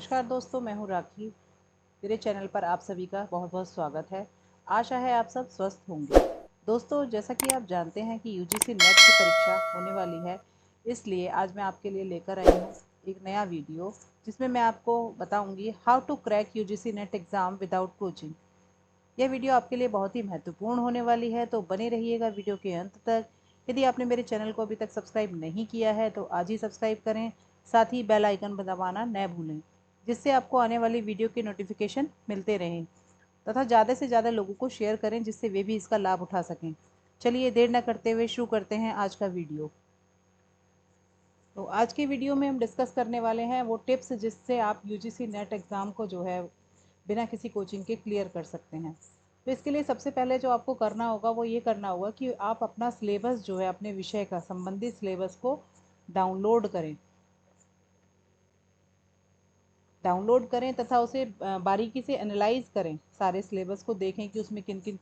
नमस्कार दोस्तों, मैं हूँ राखी। मेरे चैनल पर आप सभी का बहुत बहुत स्वागत है। आशा है आप सब स्वस्थ होंगे। दोस्तों, जैसा कि आप जानते हैं कि यूजीसी नेट की परीक्षा होने वाली है, इसलिए आज मैं आपके लिए लेकर आई हूँ एक नया वीडियो, जिसमें मैं आपको बताऊंगी how to crack UGC NET exam without coaching. यह वीडियो आपके लिए बहुत ही महत्वपूर्ण होने वाली है, तो बने रहिएगा वीडियो के अंत तक। यदि आपने मेरे चैनल को अभी तक सब्सक्राइब नहीं किया है तो आज ही सब्सक्राइब करें। साथ ही बेल आइकन दबाना न भूलें, जिससे आपको आने वाली वीडियो के नोटिफिकेशन मिलते रहें, तथा ज़्यादा से ज़्यादा लोगों को शेयर करें जिससे वे भी इसका लाभ उठा सकें। चलिए देर न करते हुए शुरू करते हैं आज का वीडियो। तो आज की वीडियो में हम डिस्कस करने वाले हैं वो टिप्स जिससे आप यूजीसी नेट एग्ज़ाम को जो है बिना किसी कोचिंग के क्लियर कर सकते हैं। तो इसके लिए सबसे पहले जो आपको करना होगा वो ये करना होगा कि आप अपना सिलेबस जो है, अपने विषय का संबंधित सिलेबस को डाउनलोड करें डाउनलोड करें तथा उसे बारीकी से एनालाइज करें। सारे सिलेबस को देखें कि उसमें किन किन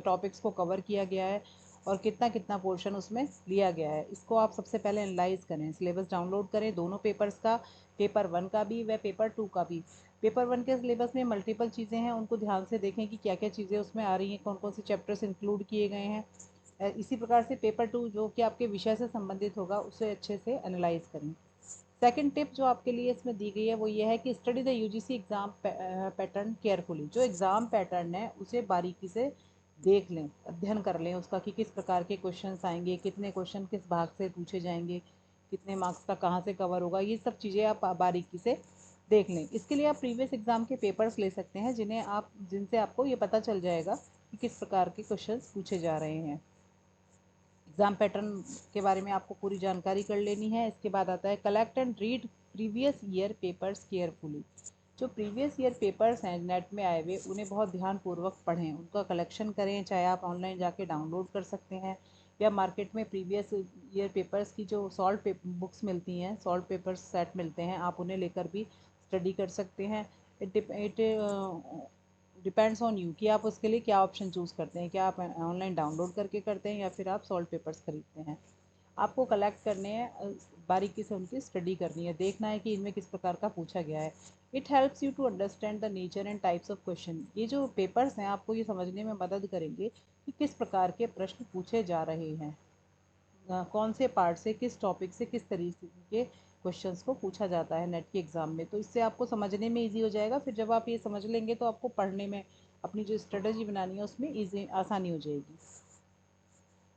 टॉपिक्स को कवर किया गया है और कितना कितना पोर्शन उसमें लिया गया है। इसको आप सबसे पहले एनालाइज करें, सिलेबस डाउनलोड करें दोनों पेपर्स का, पेपर 1 का भी व पेपर 2 का भी। पेपर 1 के सिलेबस में मल्टीपल चीज़ें हैं, उनको ध्यान से देखें कि क्या क्या चीज़ें उसमें आ रही हैं, कौन कौन से चैप्टर्स इंक्लूड किए गए हैं। इसी प्रकार से पेपर 2 जो कि आपके विषय से संबंधित होगा, उसे अच्छे से एनालाइज करें। सेकंड टिप जो आपके लिए इसमें दी गई है वो ये है कि study the UGC exam pattern carefully. जो एग्ज़ाम पैटर्न है उसे बारीकी से देख लें, अध्ययन कर लें उसका कि किस प्रकार के क्वेश्चंस आएंगे, कितने क्वेश्चन किस भाग से पूछे जाएंगे, कितने मार्क्स का कहाँ से कवर होगा, ये सब चीज़ें आप बारीकी से देख लें। इसके लिए आप प्रीवियस एग्ज़ाम के पेपर्स ले सकते हैं, जिनसे आपको ये पता चल जाएगा कि किस प्रकार के क्वेश्चंस पूछे जा रहे हैं। एग्ज़ाम पैटर्न के बारे में आपको पूरी जानकारी कर लेनी है। इसके बाद आता है collect and read previous year papers carefully. जो प्रीवियस ईयर पेपर्स हैं नेट में आए हुए, उन्हें बहुत ध्यानपूर्वक पढ़ें, उनका कलेक्शन करें। चाहे आप ऑनलाइन जाके डाउनलोड कर सकते हैं या मार्केट में प्रीवियस ईयर पेपर्स की जो सॉल्व बुक्स मिलती हैं, सॉल्व पेपर्स सेट मिलते हैं, आप उन्हें लेकर भी स्टडी कर सकते हैं। इट डिपेंड्स ऑन यू कि आप उसके लिए क्या ऑप्शन चूज़ करते हैं, क्या आप ऑनलाइन डाउनलोड करके करते हैं या फिर आप सॉल्व पेपर्स खरीदते हैं। आपको कलेक्ट करने हैं, बारीकी से उनकी स्टडी करनी है, देखना है कि इनमें किस प्रकार का पूछा गया है। It helps you to understand the nature and types of question. ये जो पेपर्स हैं आपको ये समझने में मदद करेंगे कि किस प्रकार के प्रश्न पूछे जा रहे हैं, कौन से पार्ट से, किस टॉपिक से किस तरीके के क्वेश्चंस को पूछा जाता है नेट के एग्ज़ाम में। तो इससे आपको समझने में इजी हो जाएगा। फिर जब आप ये समझ लेंगे तो आपको पढ़ने में, अपनी जो स्ट्रेटजी बनानी है उसमें ईजी आसानी हो जाएगी।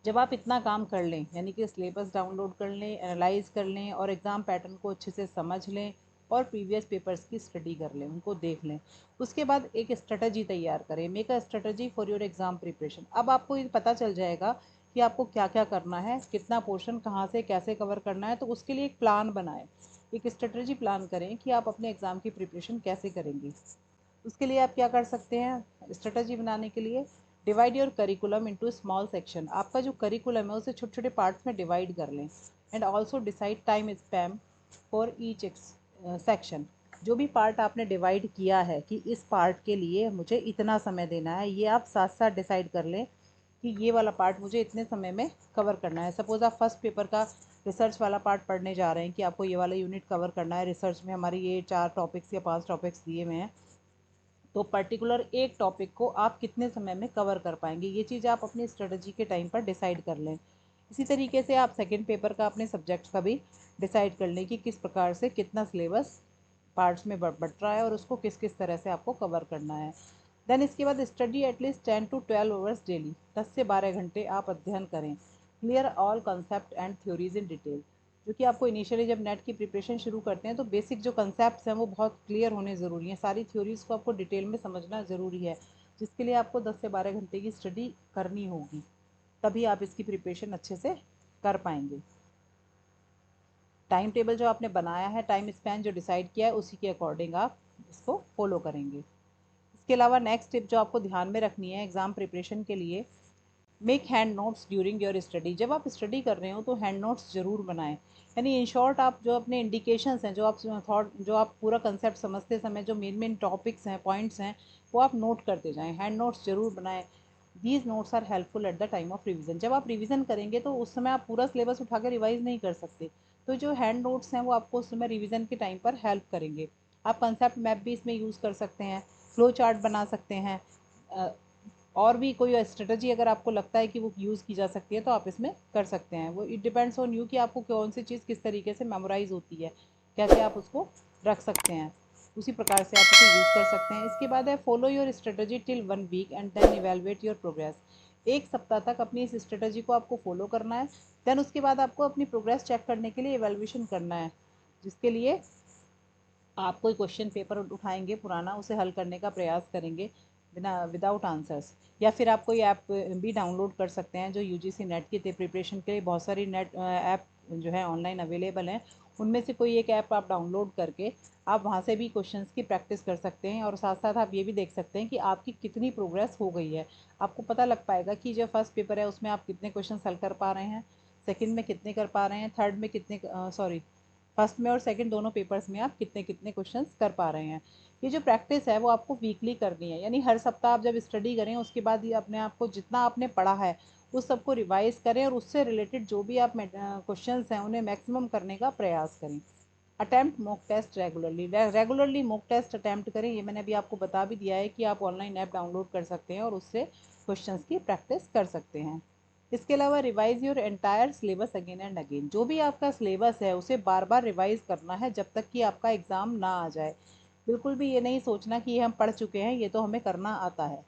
जब आप इतना काम कर लें, यानी कि सिलेबस डाउनलोड कर लें, एनालाइज कर लें और एग्ज़ाम पैटर्न को अच्छे से समझ लें और प्रीवियस पेपर्स की स्टडी कर लें, उनको देख लें, उसके बाद एक स्ट्रेटजी तैयार करें। Make a strategy for your exam preparation. अब आपको ये पता चल जाएगा कि आपको क्या क्या करना है, कितना पोर्शन कहाँ से कैसे कवर करना है। तो उसके लिए एक प्लान बनाएं, एक स्ट्रेटजी प्लान करें कि आप अपने एग्ज़ाम की प्रिपरेशन कैसे करेंगे। उसके लिए आप क्या कर सकते हैं, स्ट्रेटजी बनाने के लिए divide your curriculum into small section. आपका जो करिकुलम है उसे छोटे छोटे पार्ट्स में डिवाइड कर लें। And also decide time spam for each section. जो भी पार्ट आपने डिवाइड किया है कि इस पार्ट के लिए मुझे इतना समय देना है, ये आप साथ साथ डिसाइड कर लें कि ये वाला पार्ट मुझे इतने समय में कवर करना है। सपोज़ आप फर्स्ट पेपर का रिसर्च वाला पार्ट पढ़ने जा रहे हैं कि आपको ये वाला यूनिट कवर करना है। रिसर्च में हमारे ये 4 टॉपिक्स या 5 टॉपिक्स दिए हुए हैं, तो पर्टिकुलर एक टॉपिक को आप कितने समय में कवर कर पाएंगे, ये चीज़ आप अपनी स्ट्रेटजी के टाइम पर डिसाइड कर लें। इसी तरीके से आप सेकेंड पेपर का, अपने सब्जेक्ट्स का भी डिसाइड कर लें कि किस प्रकार से कितना सिलेबस पार्ट्स में बट रहा है और उसको किस किस तरह से आपको कवर करना है। देन इसके बाद study at least 10 to 12 hours daily. 10 से 12 घंटे आप अध्ययन करें। Clear all concept and theories in detail. जो कि आपको इनिशियली जब नेट की प्रिपरेशन शुरू करते हैं तो बेसिक जो कंसेप्ट हैं वो बहुत क्लियर होने ज़रूरी हैं। सारी थ्योरीज़ को आपको डिटेल में समझना ज़रूरी है, जिसके लिए आपको 10 से 12 घंटे की स्टडी करनी होगी, तभी आप इसकी प्रिपरेशन अच्छे से कर पाएंगे। टाइम टेबल जो आपने बनाया है, टाइम स्पैन जो डिसाइड किया है, उसी के अकॉर्डिंग आप इसको फॉलो करेंगे। इसके अलावा नेक्स्ट टिप जो आपको ध्यान में रखनी है एग्ज़ाम प्रिपरेशन के लिए, make hand notes during your study. जब आप स्टडी कर रहे हो तो हैंड नोट्स ज़रूर बनाएं। यानी इन शॉर्ट आप जो अपने इंडिकेशंस हैं, जो आप पूरा कंसेप्ट समझते समय जो मेन मेन टॉपिक्स हैं, पॉइंट्स हैं, वो आप नोट करते जाएं। हैंड नोट्स ज़रूर बनाएं। These notes are helpful at the time of revision. जब आप रिविजन करेंगे तो उस समय आप पूरा सिलेबस उठा कर रिवाइज नहीं कर सकते, तो जो हैंड नोट्स हैं वो आपको उस समय रिविजन के टाइम पर हेल्प करेंगे। आप कंसेप्ट मैप भी इसमें यूज़ कर सकते हैं, फ्लो चार्ट बना सकते हैं, और भी कोई स्ट्रेटजी अगर आपको लगता है कि वो यूज़ की जा सकती है तो आप इसमें कर सकते हैं। वो इट डिपेंड्स ऑन यू कि आपको कौन सी चीज़ किस तरीके से मेमोराइज होती है, कैसे आप उसको रख सकते हैं, उसी प्रकार से आप उसे यूज़ कर सकते हैं। इसके बाद है follow your strategy till 1 week and then evaluate your progress. 1 सप्ताह तक अपनी इस स्ट्रेटजी को आपको फॉलो करना है, देन उसके बाद आपको अपनी प्रोग्रेस चेक करने के लिए इवेल्यूएशन करना है, जिसके लिए आप कोई क्वेश्चन पेपर उठाएंगे पुराना, उसे हल करने का प्रयास करेंगे बिना विदाउट आंसर्स, या फिर आप कोई ऐप भी डाउनलोड कर सकते हैं जो यूजीसी नेट की प्रिपरेशन के लिए बहुत सारी नेट ऐप जो है ऑनलाइन अवेलेबल हैं, उनमें से कोई एक ऐप आप डाउनलोड करके आप वहाँ से भी क्वेश्चंस की प्रैक्टिस कर सकते हैं, और साथ साथ आप ये भी देख सकते हैं कि आपकी कितनी प्रोग्रेस हो गई है। आपको पता लग पाएगा कि जो फर्स्ट पेपर है उसमें आप कितने क्वेश्चन हल कर पा रहे हैं, सेकंड में कितने कर पा रहे हैं, थर्ड में कितने, सॉरी, फर्स्ट में और सेकंड दोनों पेपर्स में आप कितने कितने क्वेश्चंस कर पा रहे हैं। ये जो प्रैक्टिस है वो आपको वीकली करनी है, यानी हर सप्ताह आप जब स्टडी करें उसके बाद ये अपने आप को जितना आपने पढ़ा है उस सबको रिवाइज करें, और उससे रिलेटेड जो भी आप क्वेश्चंस हैं उन्हें मैक्सिमम करने का प्रयास करें। Attempt mock test regularly, regularly mock test attempt करें। ये मैंने अभी आपको बता भी दिया है कि आप ऑनलाइन ऐप डाउनलोड कर सकते हैं और उससे क्वेश्चंस की प्रैक्टिस कर सकते हैं। इसके अलावा revise your entire syllabus again and again. जो भी आपका सिलेबस है उसे बार बार रिवाइज करना है जब तक कि आपका एग्ज़ाम ना आ जाए। बिल्कुल भी ये नहीं सोचना कि ये हम पढ़ चुके हैं, ये तो हमें करना आता है।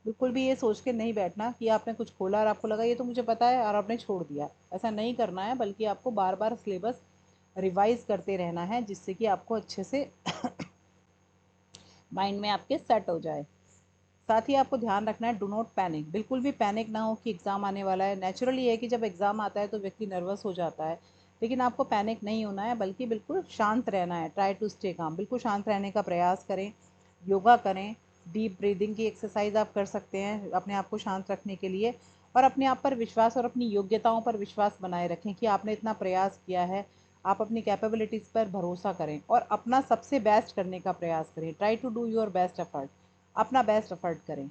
बिल्कुल भी ये सोच के नहीं बैठना कि आपने कुछ खोला और आपको लगा ये तो मुझे पता है और आपने छोड़ दिया। ऐसा नहीं करना है, बल्कि आपको बार बार सिलेबस रिवाइज करते रहना है, जिससे कि आपको अच्छे से माइंड में आपके सेट हो जाए। साथ ही आपको ध्यान रखना है, डू नॉट पैनिक। बिल्कुल भी पैनिक ना हो कि एग्ज़ाम आने वाला है। नेचुरली है कि जब एग्ज़ाम आता है तो व्यक्ति नर्वस हो जाता है, लेकिन आपको पैनिक नहीं होना है, बल्कि बिल्कुल शांत रहना है। ट्राई टू स्टे काम, बिल्कुल शांत रहने का प्रयास करें, योगा करें, डीप ब्रीदिंग की एक्सरसाइज आप कर सकते हैं अपने आप को शांत रखने के लिए, और अपने आप पर विश्वास और अपनी योग्यताओं पर विश्वास बनाए रखें कि आपने इतना प्रयास किया है। आप अपनी कैपेबिलिटीज़ पर भरोसा करें और अपना सबसे बेस्ट करने का प्रयास करें। Try to do your best effort, अपना बेस्ट एफर्ट करें।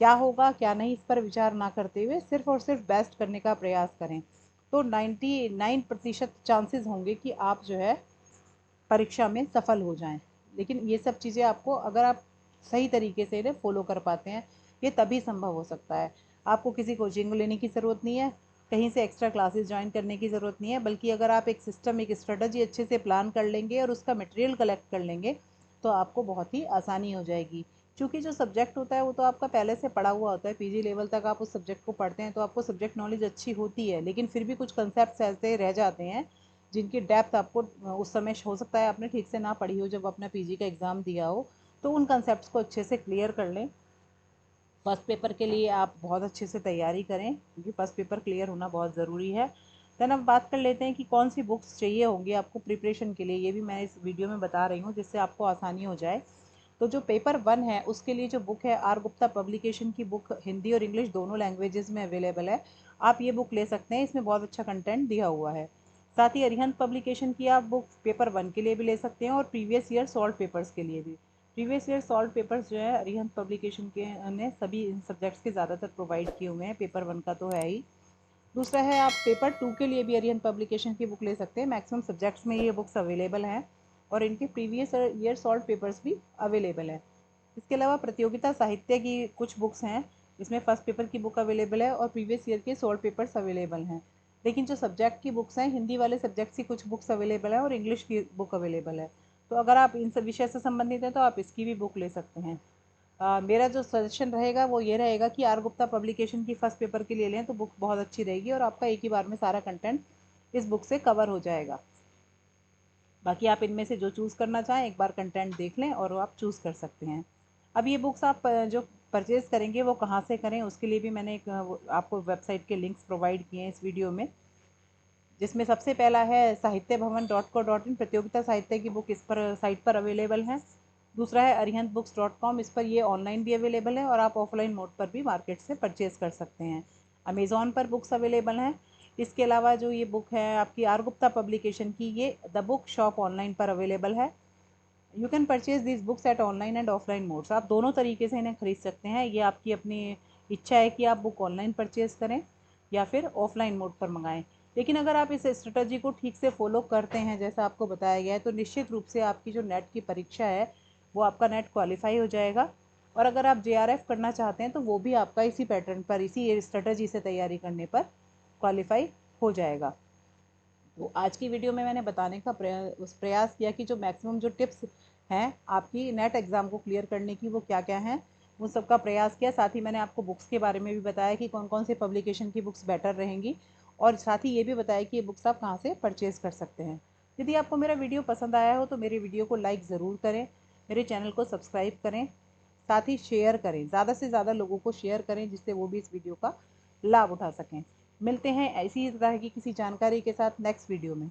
क्या होगा क्या नहीं इस पर विचार ना करते हुए सिर्फ और सिर्फ बेस्ट करने का प्रयास करें, तो 99% चांसेस होंगे कि आप जो है परीक्षा में सफल हो जाएं। लेकिन ये सब चीज़ें आपको, अगर आप सही तरीके से इन्हें फॉलो कर पाते हैं, ये तभी संभव हो सकता है। आपको किसी कोचिंग लेने की ज़रूरत नहीं है, कहीं से एक्स्ट्रा क्लासेस ज्वाइन करने की ज़रूरत नहीं है, बल्कि अगर आप एक सिस्टम, एक स्ट्रेटजी अच्छे से प्लान कर लेंगे और उसका मटेरियल कलेक्ट कर लेंगे तो आपको बहुत ही आसानी हो जाएगी। क्योंकि जो सब्जेक्ट होता है वो तो आपका पहले से पढ़ा हुआ होता है, पीजी लेवल तक आप उस सब्जेक्ट को पढ़ते हैं तो आपको सब्जेक्ट नॉलेज अच्छी होती है, लेकिन फिर भी कुछ कंसेप्ट ऐसे रह जाते हैं जिनकी डेप्थ आपको उस समय हो सकता है आपने ठीक से ना पढ़ी हो जब अपना पीजी का एग्ज़ाम दिया हो। तो उन कंसेप्ट को अच्छे से क्लियर कर लें। फर्स्ट पेपर के लिए आप बहुत अच्छे से तैयारी करें, क्योंकि फर्स्ट पेपर क्लियर होना बहुत ज़रूरी है। देन अब बात कर लेते हैं कि कौन सी बुक्स चाहिए होंगी आपको प्रिपरेशन के लिए। ये भी मैं इस वीडियो में बता रही हूँ जिससे आपको आसानी हो जाए। तो जो पेपर 1 है उसके लिए जो बुक है, आर गुप्ता पब्लिकेशन की बुक हिंदी और इंग्लिश दोनों लैंग्वेजेस में अवेलेबल है। आप ये बुक ले सकते हैं, इसमें बहुत अच्छा कंटेंट दिया हुआ है। साथ ही अरिहंत पब्लिकेशन की आप बुक पेपर 1 के लिए भी ले सकते हैं और प्रीवियस ईयर सॉल्व पेपर्स के लिए भी। प्रीवियस ईयर सॉल्व पेपर्स जो है अरिहंत पब्लिकेशन के ने सभी इन सब्जेक्ट्स के ज़्यादातर प्रोवाइड किए हुए हैं, पेपर 1 का तो है ही। दूसरा है, आप पेपर 2 के लिए भी अरिहंत पब्लिकेशन की बुक ले सकते हैं। मैक्सिमम सब्जेक्ट्स में ये बुक्स अवेलेबल हैं और इनके प्रीवियस ईयर सॉल्व पेपर्स भी अवेलेबल है। इसके अलावा प्रतियोगिता साहित्य की कुछ बुक्स हैं, इसमें फर्स्ट पेपर की बुक अवेलेबल है और प्रीवियस ईयर के सॉल्व पेपर्स अवेलेबल हैं। लेकिन जो सब्जेक्ट की बुक्स हैं, हिंदी वाले सब्जेक्ट्स की कुछ बुक्स अवेलेबल है और इंग्लिश की बुक अवेलेबल है। तो अगर आप इन सब विषय से संबंधित हैं तो आप इसकी भी बुक ले सकते हैं। मेरा जो सजेशन रहेगा वो ये रहेगा कि आर गुप्ता पब्लिकेशन की फर्स्ट पेपर के लिए लें तो बुक बहुत अच्छी रहेगी और आपका एक ही बार में सारा कंटेंट इस बुक से कवर हो जाएगा। बाकी आप इनमें से जो चूज़ करना चाहें एक बार कंटेंट देख लें और आप चूज़ कर सकते हैं। अब ये बुक्स आप जो परचेज़ करेंगे वो कहाँ से करें, उसके लिए भी मैंने एक आपको वेबसाइट के लिंक्स प्रोवाइड किए हैं इस वीडियो में, जिसमें सबसे पहला है sahityabhavan.co.in। प्रतियोगिता साहित्य की बुक इस पर साइट पर अवेलेबल है। दूसरा है arihantbooks.com, इस पर ये ऑनलाइन भी अवेलेबल है और आप ऑफलाइन मोड पर भी मार्केट से परचेज़ कर सकते हैं। अमेज़ॉन पर बुक्स अवेलेबल हैं। इसके अलावा जो ये बुक है आपकी आर गुप्ता पब्लिकेशन की, ये द बुक शॉप ऑनलाइन पर अवेलेबल है। You can purchase this books at online and offline modes. आप दोनों तरीके से इन्हें खरीद सकते हैं, ये आपकी अपनी इच्छा है कि आप बुक ऑनलाइन परचेज करें या फिर ऑफलाइन मोड पर मंगाएं। लेकिन अगर आप इस स्ट्रेटजी को ठीक से फॉलो करते हैं जैसा आपको बताया गया है, तो निश्चित रूप से आपकी जो नेट की परीक्षा है वो आपका नेट क्वालिफाई हो जाएगा। और अगर आप JRF करना चाहते हैं तो वो भी आपका इसी पैटर्न पर, इसी स्ट्रेटजी से तैयारी करने पर क्वालिफाई हो जाएगा। तो आज की वीडियो में मैंने बताने का प्रयास किया कि जो मैक्सिमम जो टिप्स हैं आपकी नेट एग्ज़ाम को क्लियर करने की, वो क्या क्या हैं, उन सब का प्रयास किया। साथ ही मैंने आपको बुक्स के बारे में भी बताया कि कौन कौन से पब्लिकेशन की बुक्स बेटर रहेंगी, और साथ ही ये भी बताया कि ये बुक्स आप कहाँ से परचेज़ कर सकते हैं। यदि आपको मेरा वीडियो पसंद आया हो तो मेरे वीडियो को लाइक ज़रूर करें, मेरे चैनल को सब्सक्राइब करें, साथ ही शेयर करें, ज़्यादा से ज़्यादा लोगों को शेयर करें जिससे वो भी इस वीडियो का लाभ उठा सकें। मिलते हैं ऐसी ही तरह की किसी जानकारी के साथ नेक्स्ट वीडियो में।